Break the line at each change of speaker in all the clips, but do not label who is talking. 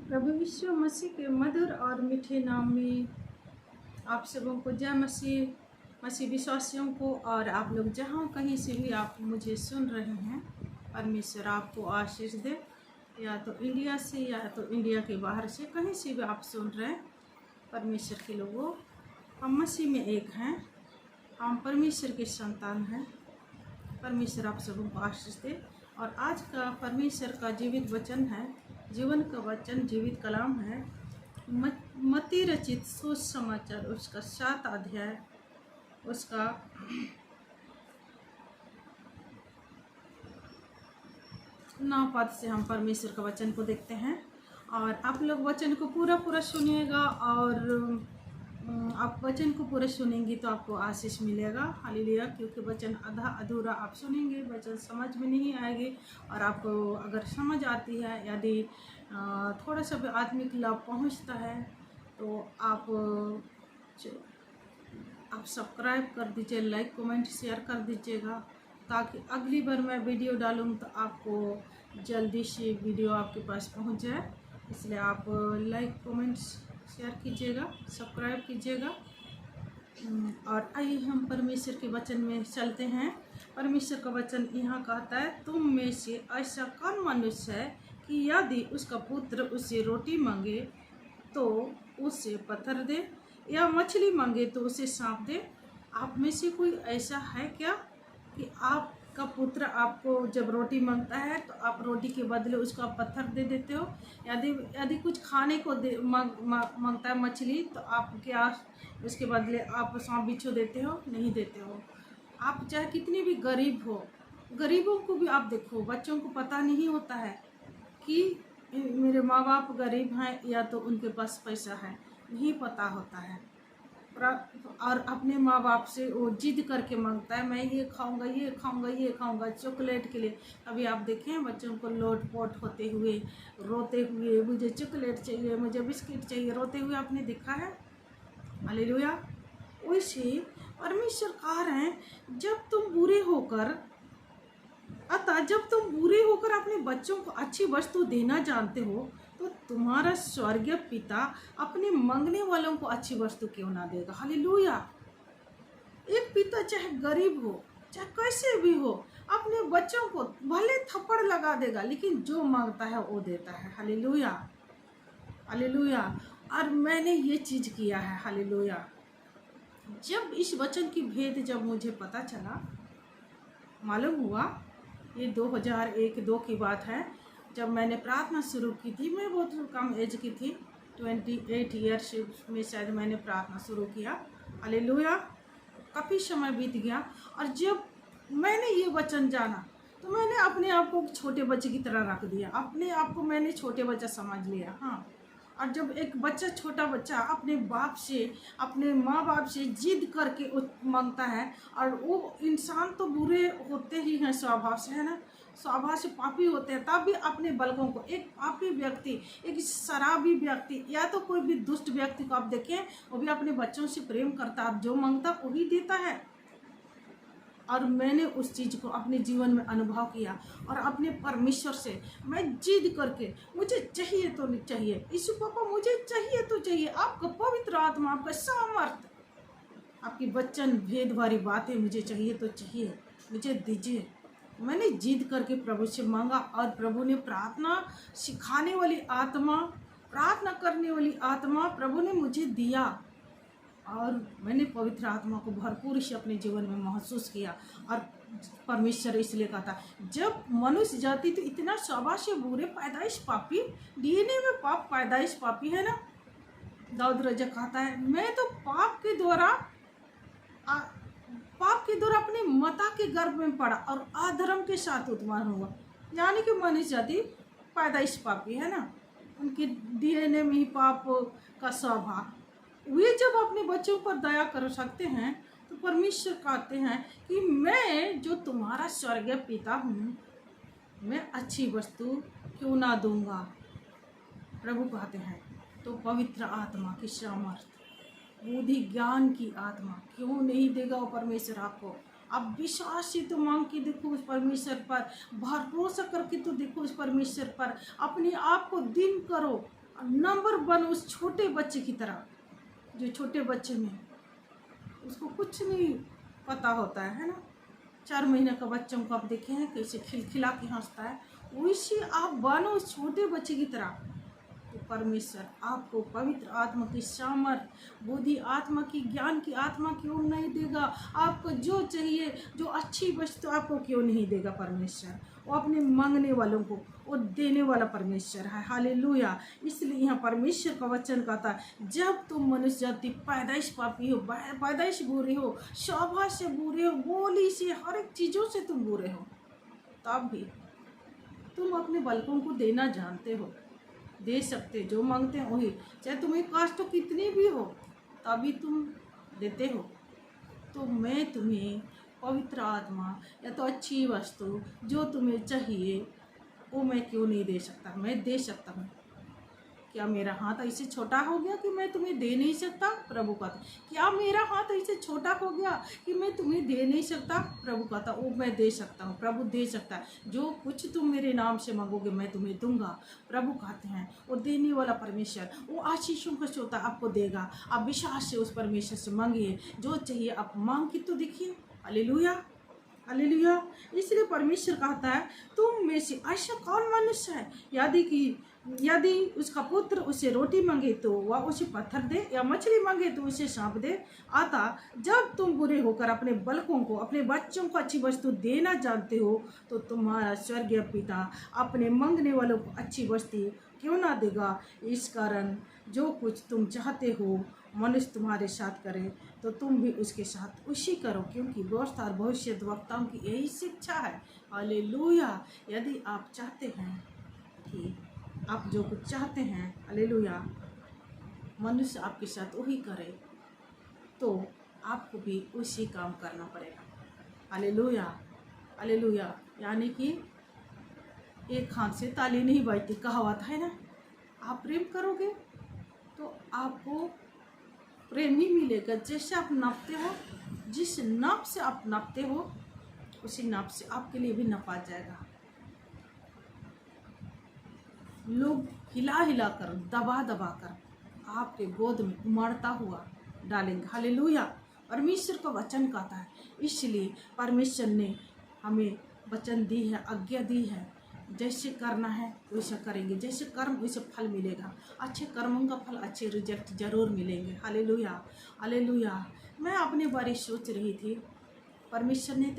प्रभु यीशु मसीह के मधुर और मीठे नाम में आप सबों को जय मसीह। मसीह विश्वासियों को और आप लोग जहाँ कहीं से भी आप मुझे सुन रहे हैं, परमेश्वर आपको आशीष दे। या तो इंडिया से या तो इंडिया के बाहर से, कहीं से भी आप सुन रहे हैं, परमेश्वर के लोगों, हम मसीह में एक हैं, हम परमेश्वर के संतान हैं। परमेश्वर आप सबों को आशीष दे। और आज का परमेश्वर का जीवित वचन है, जीवन का वचन, जीवित कलाम है। मत्ती रचित सुसमाचार उसका 7 अध्याय, उसका 9 पद से हम परमेश्वर का वचन को देखते हैं। और आप लोग वचन को पूरा सुनिएगा, और आप वचन को पूरा सुनेंगे तो आपको आशीष मिलेगा। हालेलुया। क्योंकि वचन आधा अधूरा आप सुनेंगे, वचन समझ में नहीं आएगी। और आपको अगर समझ आती है, यदि थोड़ा सा भी आत्मिक लाभ पहुंचता है, तो आप सब्सक्राइब कर दीजिए, लाइक कमेंट शेयर कर दीजिएगा, ताकि अगली बार मैं वीडियो डालूँ तो आपको जल्दी से वीडियो आपके पास पहुंच जाए। इसलिए आप लाइक कमेंट शेयर कीजिएगा, सब्सक्राइब कीजिएगा। और आइए हम परमेश्वर के वचन में चलते हैं। परमेश्वर का वचन यहाँ कहता है, तुम में से ऐसा कौन मनुष्य है कि यदि उसका पुत्र उससे रोटी मांगे तो उसे पत्थर दे, या मछली मांगे तो उसे सांप दे? आप में से कोई ऐसा है क्या कि आपका पुत्र आपको जब रोटी मांगता है तो आप रोटी के बदले उसका पत्थर दे देते हो? यदि कुछ खाने को मांगता है मछली, तो आप क्या उसके बदले आप सांप बिच्छू देते हो? नहीं देते हो। आप चाहे कितनी भी गरीब हो, गरीबों को भी आप देखो, बच्चों को पता नहीं होता है कि मेरे माँ बाप गरीब हैं या तो उनके पास पैसा है, नहीं पता होता है। और अपने माँ बाप से वो जिद करके मांगता है, मैं ये खाऊंगा, ये खाऊंगा, ये खाऊंगा, चॉकलेट के लिए। अभी आप देखें बच्चों को लोट पोट होते हुए, रोते हुए, मुझे चॉकलेट चाहिए, मुझे बिस्किट चाहिए, रोते हुए आपने देखा है? हालेलुया। वैसे परमेश्वर कह रहे हैं, जब तुम बुरे होकर अपने बच्चों को अच्छी वस्तु देना जानते हो, तो तुम्हारा स्वर्गीय पिता अपने मांगने वालों को अच्छी वस्तु क्यों ना देगा? हालेलुया। एक पिता चाहे गरीब हो, चाहे कैसे भी हो, अपने बच्चों को भले थप्पड़ लगा देगा, लेकिन जो मांगता है वो देता है। Hallelujah, hallelujah. और मैंने ये चीज किया है। हालेलुया। जब इस वचन की भेद जब मुझे पता चला, मालूम हुआ, ये 2001-2 की बात है, जब मैंने प्रार्थना शुरू की थी। मैं बहुत कम एज की थी, 28 ईयर्स में शायद मैंने प्रार्थना शुरू किया। हालेलुया। काफ़ी समय बीत गया, और जब मैंने ये वचन जाना तो मैंने अपने आप को छोटे बच्चे की तरह रख दिया। अपने आप को मैंने छोटे बच्चा समझ लिया। हाँ। और जब एक बच्चा, छोटा बच्चा अपने बाप से, अपने माँ बाप से जिद करके मांगता है, और वो इंसान तो बुरे होते ही हैं स्वभाव से, है ना, स्वभाव से पापी होते हैं, तब भी अपने बालकों को, एक पापी व्यक्ति, एक शराबी व्यक्ति, या तो कोई भी दुष्ट व्यक्ति को आप देखें, वो भी अपने बच्चों से प्रेम करता है, जो मांगता वही देता है। और मैंने उस चीज़ को अपने जीवन में अनुभव किया, और अपने परमेश्वर से मैं जिद करके, मुझे चाहिए तो नहीं चाहिए, यीशु पापा मुझे चाहिए तो चाहिए, आपका पवित्र आत्मा, आपका सामर्थ, आपकी वचन भेद भरी बातें मुझे चाहिए तो चाहिए, मुझे दीजिए। मैंने जिद करके प्रभु से मांगा, और प्रभु ने प्रार्थना सिखाने वाली आत्मा, प्रार्थना करने वाली आत्मा प्रभु ने मुझे दिया, और मैंने पवित्र आत्मा को भरपूर से अपने जीवन में महसूस किया। और परमेश्वर इसलिए कहा था, जब मनुष्य जाति तो इतना स्वभाव से बुरे, पैदाइश पापी, डीएनए में पाप, पैदाइश पापी है ना। दाऊद राजा कहता है, मैं तो पाप के द्वारा अपने माता के गर्भ में पड़ा और अधर्म के साथ उत्पन्न हुआ। यानी कि मनुष्य जाति पैदाइश पापी है ना, उनके डीएनए में ही पाप का स्वभाव। वे जब अपने बच्चों पर दया कर सकते हैं, तो परमेश्वर कहते हैं कि मैं जो तुम्हारा स्वर्गीय पिता हूँ, मैं अच्छी वस्तु क्यों ना दूंगा? प्रभु कहते हैं। तो पवित्र आत्मा की सामर्थ, बुद्धि ज्ञान की आत्मा क्यों नहीं देगा वो परमेश्वर आपको? आप विश्वास से तो मांग के देखो उस परमेश्वर पर, भरोसा करके तो देखो उस परमेश्वर पर, अपने आप को दिन करो, नंबर वन उस छोटे बच्चे की तरह, जो छोटे बच्चे में उसको कुछ नहीं पता होता है ना। 4 महीने का बच्चों को आप देखे हैं कैसे खिलखिला के हंसता है, वैसे आप बनो उस छोटे बच्चे की तरह। तो परमेश्वर आपको पवित्र आत्मा की सामर्थ, बुद्धि आत्मा की, ज्ञान की आत्मा क्यों नहीं देगा? आपको जो चाहिए, जो अच्छी वस्तु आपको क्यों नहीं देगा परमेश्वर? वो अपने मांगने वालों को वो देने वाला परमेश्वर है। हालेलुया। इसलिए यहाँ परमेश्वर का वचन कहता है, जब तुम मनुष्य जाति पैदाइश पापी हो, पैदाइश बुरे हो, स्वभाव से बुरे हो, बोली से, हर एक चीज़ों से तुम बुरे हो, तब भी तुम अपने बालकों को देना जानते हो, दे सकते, जो मांगते हैं वही, चाहे तुम्हें कष्ट कितनी भी हो तभी तुम देते हो। तो मैं तुम्हें पवित्र आत्मा या तो अच्छी वस्तु जो तुम्हें चाहिए वो मैं क्यों नहीं दे सकता? मैं दे सकता हूँ। क्या मेरा हाथ ऐसे छोटा हो गया कि मैं तुम्हें दे नहीं सकता? प्रभु कहता, क्या मेरा हाथ ऐसे छोटा हो गया कि मैं तुम्हें दे नहीं सकता? प्रभु कहता, वो मैं दे सकता हूँ। प्रभु दे सकता है, जो कुछ तुम मेरे नाम से मांगोगे मैं तुम्हें दूंगा। प्रभु कहते हैं वो देने वाला परमेश्वर, वो आशीषों का श्रोता आपको देगा। आप विश्वास से उस परमेश्वर से मांगिए, जो चाहिए आप मांग के तो देखिए। Hallelujah, hallelujah. इसलिए परमेश्वर कहता है, तुम में से ऐसा कौन मनुष्य है यदि उसका पुत्र उसे रोटी मांगे तो वह उसे पत्थर दे, या मछली मांगे तो उसे सांप दे? अतः जब तुम बुरे होकर अपने बालकों को, अपने बच्चों को अच्छी वस्तु देना जानते हो, तो तुम्हारा स्वर्गीय पिता अपने मांगने वालों को अच्छी वस्तु क्यों ना देगा? इस कारण जो कुछ तुम चाहते हो मनुष्य तुम्हारे साथ करे, तो तुम भी उसके साथ उसी करो, क्योंकि व्यवस्था और भविष्यद्वक्ताओं की यही शिक्षा है। हालेलुया। यदि आप चाहते हैं कि आप जो कुछ चाहते हैं, हालेलुया, मनुष्य आपके साथ वही करे, तो आपको भी उसी काम करना पड़ेगा। Hallelujah, hallelujah. यानी कि एक हाथ से ताली नहीं बजती, कहावत है ना। आप प्रेम करोगे तो आपको प्रेम ही मिलेगा। जैसे आप नापते हो, जिस नाप से आप नापते हो उसी नाप से आपके लिए भी नापा जाएगा। लोग हिला हिला कर, दबा दबा कर आपके गोद में उमड़ता हुआ डालेंगे। हालेलुया। परमेश्वर का वचन कहता है, इसलिए परमेश्वर ने हमें वचन दी है, आज्ञा दी है, जैसे करना है वैसा करेंगे, जैसे कर्म वैसे फल मिलेगा। अच्छे कर्मों का फल, अच्छे रिजल्ट जरूर मिलेंगे। Hallelujah, hallelujah. मैं अपने बारे सोच रही थी, परमेश्वर ने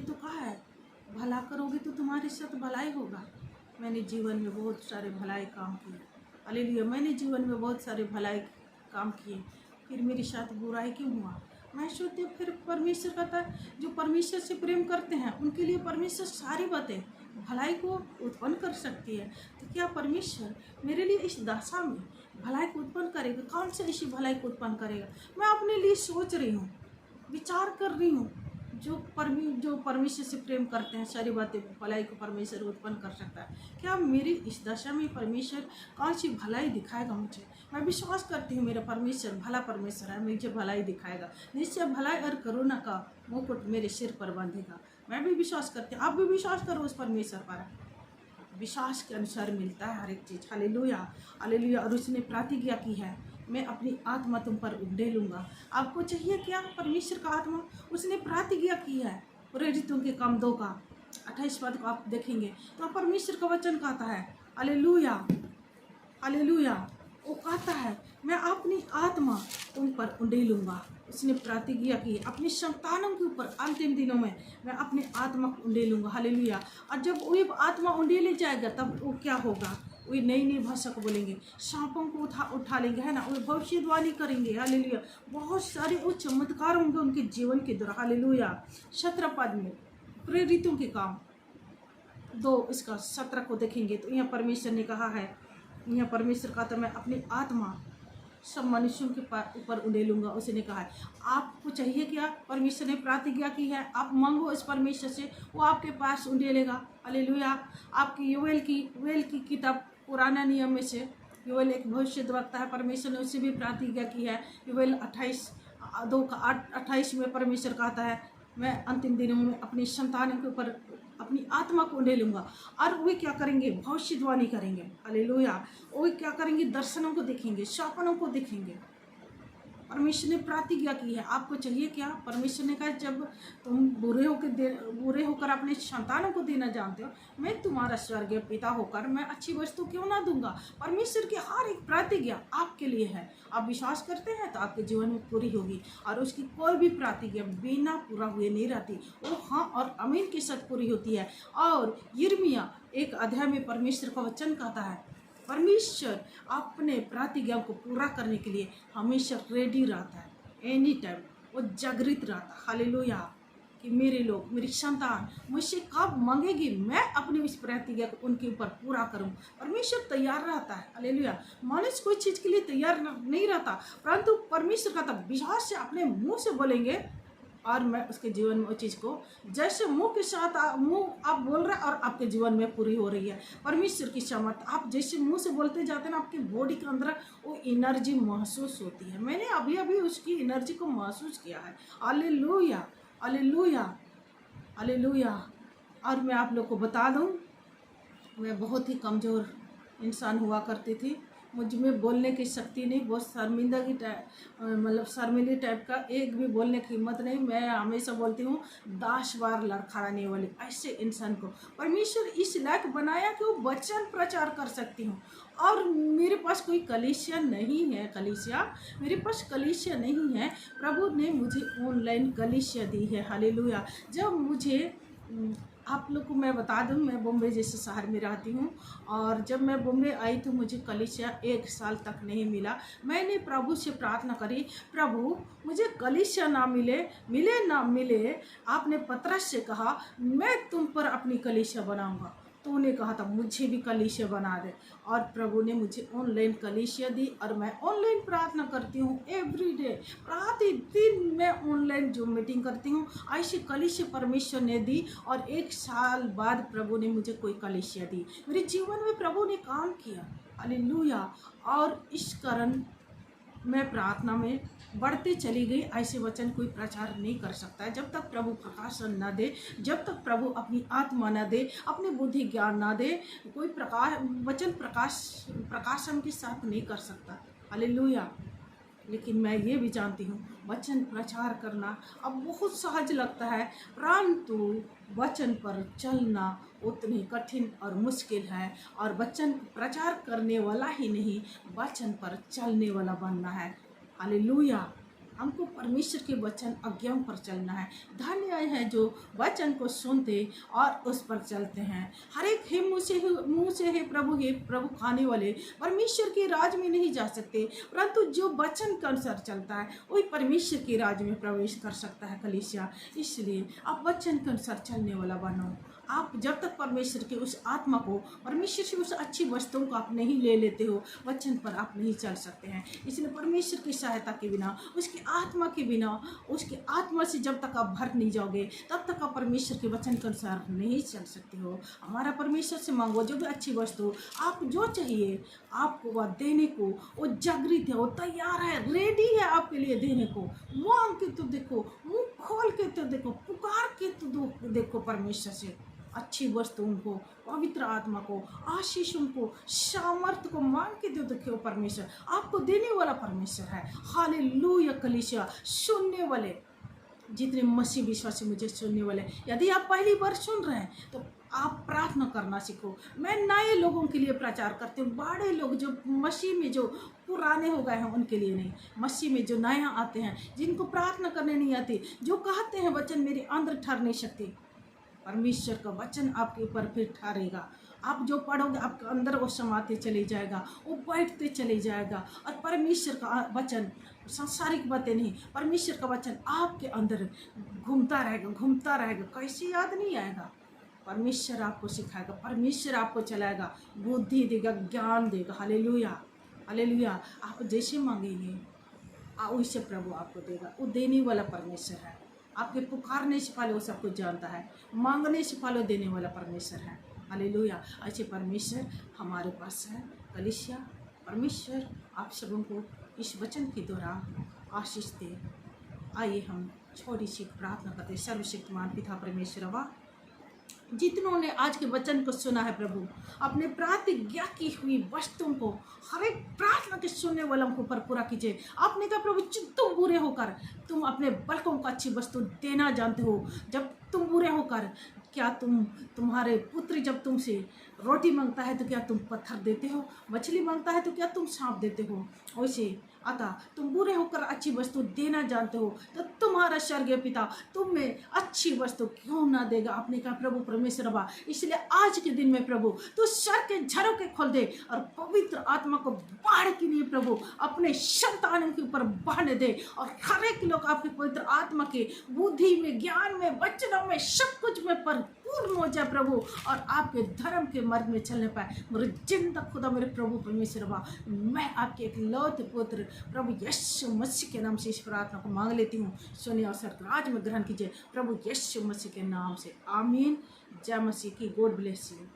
तो कहा है, भला करोगे तो तुम्हारे साथ भलाई होगा। मैंने जीवन में बहुत सारे भलाई काम किए। हालेलुया। मैंने जीवन में बहुत सारे भलाई काम किए, फिर मेरे साथ बुराई क्यों हुआ? मैं सोचती हूँ, फिर परमेश्वर कहता है, जो परमेश्वर से प्रेम करते हैं उनके लिए परमेश्वर सारी बातें भलाई को उत्पन्न कर सकती है। तो क्या परमेश्वर मेरे लिए इस दशा में भलाई को उत्पन्न करेगा? कौन से ऐसी भलाई को उत्पन्न करेगा? मैं अपने लिए सोच रही हूँ, विचार कर रही हूँ। जो परमेश्वर से प्रेम करते हैं, सारी बातें भलाई को परमेश्वर उत्पन्न कर सकता है। क्या मेरी इस दशा में परमेश्वर कौन सी भलाई दिखाएगा मुझे? मैं विश्वास करती हूँ मेरा परमेश्वर भला परमेश्वर है, मुझे भलाई दिखाएगा। निश्चय भलाई और करुणा का मुकुट मेरे सिर पर बांधेगा। मैं भी विश्वास करती हूँ, आप भी विश्वास करो उस परमेश्वर पर। विश्वास के अनुसार मिलता है हर एक चीज़। Hallelujah, hallelujah. और उसने प्रतिज्ञा की है, मैं अपनी आत्मा तुम पर उंडेलूंगा। आपको चाहिए क्या? परमेश्वर का आत्मा। उसने प्रतिज्ञा की है। प्रेरितों के काम 2 का 28 पद को आप देखेंगे तो परमेश्वर का वचन कहता है, हालेलुया, हालेलुया। वो कहता है, मैं अपनी आत्मा तुम पर उंडेलूंगा। उसने प्रतिज्ञा की अपनी संतानों के ऊपर, अंतिम दिनों में मैं अपनी आत्मा को उंडेलूंगा। हालेलुया। और जब वो आत्मा उंडेले जाएगा तब वो क्या होगा? वे नई नई भाषा को बोलेंगे, सांपों को उठा लेंगे, है ना। वे भविष्यवाणी करेंगे। हालेलुया। बहुत सारे वो चमत्कार होंगे उनके जीवन के द्वारा। हालेलुया। 17 पद में प्रेरितों के काम 2 इसका 17 को देखेंगे तो यहाँ परमेश्वर ने कहा है, यहाँ परमेश्वर का तो मैं अपनी आत्मा सब मनुष्यों के ऊपर उंडेलूंगा। उसने कहा है, आपको चाहिए क्या? परमेश्वर ने प्रतिज्ञा की है, आप मांगो इस परमेश्वर से, वो आपके पास उंडेलेगा। हालेलुया। आपकी योएल की किताब पुराना नियम में से, योएल एक भविष्यद्वक्ता है, परमेश्वर ने उससे भी प्रतिज्ञा की है। योएल 28:2 में परमेश्वर कहता है, मैं अंतिम दिनों में अपनी संतानों के ऊपर अपनी आत्मा को ले लूँगा। और वे क्या करेंगे? भविष्यवाणी करेंगे। हालेलुया। वे क्या करेंगे? दर्शनों को देखेंगे, सपनों को देखेंगे। परमेश्वर ने प्रतिज्ञा की है। आपको चाहिए क्या? परमेश्वर ने कहा जब तुम बुरे होकर अपने संतानों को देना जानते हो, मैं तुम्हारा स्वर्गीय पिता होकर मैं अच्छी वस्तु क्यों ना दूंगा। परमेश्वर की हर एक प्रतिज्ञा आपके लिए है। आप विश्वास करते हैं तो आपके जीवन में पूरी होगी। और उसकी कोई भी प्रतिज्ञा बिना पूरा हुए नहीं रहती, वो हाँ और आमीन के साथ पूरी होती है। और यिर्मयाह 1 अध्याय में परमेश्वर का वचन कहता है, परमेश्वर अपने प्रतिज्ञा को पूरा करने के लिए हमेशा रेडी रहता है। एनी टाइम वो जागृत रहता है। हालेलुया। कि मेरे लोग, मेरी संतान मुझसे कब मांगेगी, मैं अपनी इस प्रतिज्ञा को उनके ऊपर पूरा करूं। परमेश्वर तैयार रहता है। हालेलुया। मनुष्य कोई चीज़ के लिए तैयार नहीं रहता, परंतु परमेश्वर का तब विश्वास से अपने मुंह से बोलेंगे और मैं उसके जीवन में उस चीज़ को जैसे मुंह के साथ मुंह आप बोल रहे हैं और आपके जीवन में पूरी हो रही है। परमेश्वर की सामर्थ आप जैसे मुंह से बोलते जाते हैं ना, आपकी बॉडी के अंदर वो एनर्जी महसूस होती है। मैंने अभी अभी उसकी एनर्जी को महसूस किया है। Hallelujah, hallelujah, hallelujah. और मैं आप लोग को बता दूं, मैं बहुत ही कमज़ोर इंसान हुआ करती थी। मुझ में बोलने की शक्ति नहीं, बहुत शर्मिंदगी मतलब शर्मिली टाइप का, एक भी बोलने की हिम्मत नहीं। मैं हमेशा बोलती हूँ 10 बार लड़खड़ाने वाली ऐसे इंसान को परमेश्वर इस लायक बनाया कि वो वचन प्रचार कर सकती हूँ। और मेरे पास कोई कलीसिया नहीं है, मेरे पास कलीसिया नहीं है। प्रभु ने मुझे ऑनलाइन कलीसिया दी है। हालेलुया। जब मुझे आप लोग को मैं बता दूं, मैं बॉम्बे जैसे शहर में रहती हूं, और जब मैं बॉम्बे आई तो मुझे कलीसिया 1 साल तक नहीं मिला। मैंने प्रभु से प्रार्थना करी, प्रभु मुझे कलीसिया ना मिले ना मिले, आपने पतरस से कहा मैं तुम पर अपनी कलीसिया बनाऊंगा। तो उन्हें कहा था मुझे भी कलीसिया बना दे, और प्रभु ने मुझे ऑनलाइन कलीसिया दी। और मैं ऑनलाइन प्रार्थना करती हूँ एवरीडे, प्रतिदिन मैं ऑनलाइन जो मीटिंग करती हूँ। ऐसी कलीसिया परमेश्वर ने दी, और 1 साल बाद प्रभु ने मुझे कोई कलीसिया दी। मेरे जीवन में प्रभु ने काम किया। हालेलुया। और इस कारण मैं प्रार्थना में बढ़ते चली गई। ऐसे वचन कोई प्रचार नहीं कर सकता है जब तक प्रभु प्रकाशन न दे, जब तक प्रभु अपनी आत्मा न दे, अपनी बुद्धि ज्ञान न दे। कोई वचन प्रकाशन के साथ नहीं कर सकता। हालेलुया। लेकिन मैं ये भी जानती हूँ वचन प्रचार करना अब बहुत सहज लगता है, परंतु वचन पर चलना उतनी कठिन और मुश्किल है। और वचन प्रचार करने वाला ही नहीं, वचन पर चलने वाला बनना है। हालेलुया। हमको परमेश्वर के वचन आज्ञा पर चलना है। धन्य है जो वचन को सुनते और उस पर चलते हैं। हर एक हे मुँह से हे प्रभु खाने वाले परमेश्वर के राज में नहीं जा सकते, परंतु जो वचन के अनुसार चलता है वही परमेश्वर के राज में प्रवेश कर सकता है। कलीसिया, इसलिए आप वचन के अनुसार चलने वाला बनो। आप जब तक परमेश्वर के उस आत्मा को, परमेश्वर से उस अच्छी वस्तुओं को आप नहीं ले लेते हो, वचन पर आप नहीं चल सकते हैं। इसलिए परमेश्वर की सहायता के बिना, उसकी आत्मा के बिना, उसकी आत्मा से जब तक आप भर नहीं जाओगे तब तक आप परमेश्वर के वचन के अनुसार नहीं चल सकते हो। हमारा परमेश्वर से मांगो जो भी अच्छी वस्तु आप जो चाहिए आपको वह देने को वो जागृत है, वो तैयार है, रेडी है आपके लिए देने को। मांग के तो देखो, मुंह खोल के तो देखो, पुकार के तो देखो परमेश्वर से अच्छी वस्तुओं को, पवित्र आत्मा को, आशीषों को, सामर्थ्य को मांग के दो। देखो परमेश्वर आपको देने वाला परमेश्वर है। हालेलुया। कलीसिया, सुनने वाले जितने मसीह विश्वासी मुझे सुनने वाले, यदि आप पहली बार सुन रहे हैं तो आप प्रार्थना करना सीखो। मैं नए लोगों के लिए प्रचार करती हूँ, बड़े लोग जो मसीह में जो पुराने हो गए हैं उनके लिए नहीं, मसीह में जो नया आते हैं, जिनको प्रार्थना करने नहीं आती, जो कहते हैं वचन मेरे अंदर ठहर नहीं सकती, परमेश्वर का वचन आपके ऊपर फिर ठहरेगा। आप जो पढ़ोगे आपके अंदर वो समाते चले जाएगा, वो बैठते चले जाएगा। और परमेश्वर का वचन, सांसारिक बातें नहीं, परमेश्वर का वचन आपके अंदर घूमता रहेगा। कैसे याद नहीं आएगा? परमेश्वर आपको सिखाएगा, परमेश्वर आपको चलाएगा, बुद्धि देगा, ज्ञान देगा। Hallelujah, hallelujah. आप जैसे मांगेंगे वैसे प्रभु आपको देगा। वो देने वाला परमेश्वर है। आपके पुकारने से पहले वो सब कुछ जानता है, मांगने से पहले देने वाला परमेश्वर है। हालेलुया। ऐसे परमेश्वर हमारे पास है। कलीसिया, परमेश्वर आप सबों को इस वचन के द्वारा आशीष दे। आइए हम छोटी सी प्रार्थना करते। सर्वशक्तिमान पिता परमेश्वर, जितनों ने आज के वचन को सुना है प्रभु, अपने प्रतिज्ञा की हुई वस्तुओं को हर एक प्रार्थना के सुनने वालों को ऊपर पूरा कीजिए। आपने कहा प्रभु तुम बुरे होकर तुम अपने बालकों को अच्छी वस्तु देना जानते हो। जब तुम बुरे होकर, क्या तुम्हारे पुत्र जब तुमसे रोटी मांगता है तो क्या तुम पत्थर देते हो? मछली मांगता है तो क्या तुम सांप देते हो? वैसे अतः तुम बुरे होकर अच्छी वस्तु देना जानते हो, तो तुम्हारा स्वर्गीय पिता तुम में अच्छी वस्तु क्यों ना देगा? आपने कहा प्रभु परमेश्वर बा, इसलिए आज के दिन में प्रभु तो स्वर्ग के झरोखे खोल दे और पवित्र आत्मा को बाढ़ के लिए प्रभु अपने संतानों के ऊपर बहाने दे, और हर एक लोग आपके पवित्र आत्मा के बुद्धि में, ज्ञान में, वचनों में, सब कुछ में पूर्ण हो जाए प्रभु, और आपके धर्म के मार्ग में चलने पाए। मेरे जिंदा खुदा मेरे प्रभु परमेश्वर बा, मैं आपके एक लौते पुत्र प्रभु यीशु मसीह के नाम से इस प्रार्थना को मांग लेती हूँ। सुनिए और सरकार में ग्रहण कीजिए प्रभु यीशु मसीह के नाम से, आमीन। जय मसीह की। God bless you.